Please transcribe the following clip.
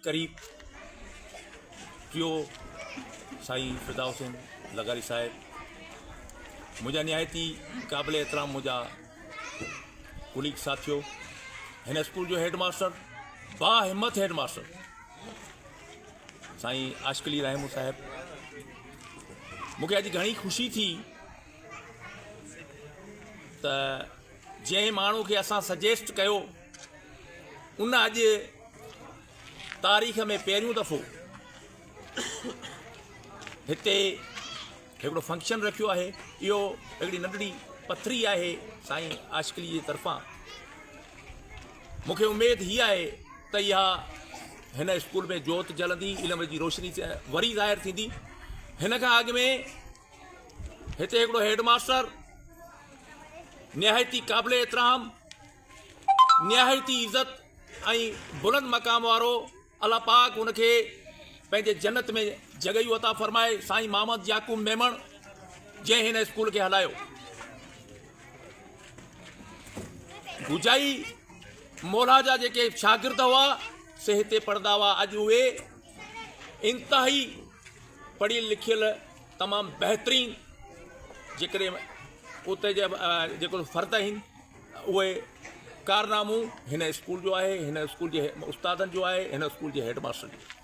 क़रीब टियों साईं फिरदाउसिन लगारी साहिब, मुझा निहायती क़ाबिल एहतराम मुझा कुलीग साथियों, हिन स्कूल जो हेडमास्टर बाहिम्मत हेडमास्टर साईं आशिक़ अली रहमू साहिब, मूंखे अॼु घणी ख़ुशी थी त जंहिं माण्हू खे असां सजेस्ट कयो उन अॼु तारीख़ में पहिरियों दफ़ो हिते हिकिड़ो फंक्शन रखियो आहे। इहो हिकिड़ी नंढड़ी पथरी आहे साईं आशिक़ अली जी तरफ़ां। मूंखे उमेद हीअ आहे त इहा हिन स्कूल में जोत जलंदी, इल्म जी रोशनी वरी ज़ाहिर थींदी। हिन खां अॻु में हिते हिकिड़ो हेडमास्टर निहायती क़ाबिल एहतराम, निहायती इज़त ऐं बुलंद मक़ाम वारो अल्लाह पाक उनखे पंहिंजे जन्नत में जॻहियूं अता फ़रमाए, साईं मोहम्मद याकूब मेमण जंहिं हिन स्कूल खे हलायो। गुजाई मौला जा जेके शागिर्द हुआ से हिते पढ़ंदा हुआ, अॼु उहे इंतिहाई पढ़ियल लिखियल तमामु बहितरीन जेकॾहिं उते जेको फ़र्द आहिनि उहे कारनामूं हिन स्कूल जो आहे, हिन स्कूल जे उस्तादनि जो आहे, हिन स्कूल जे हेडमास्टर जो।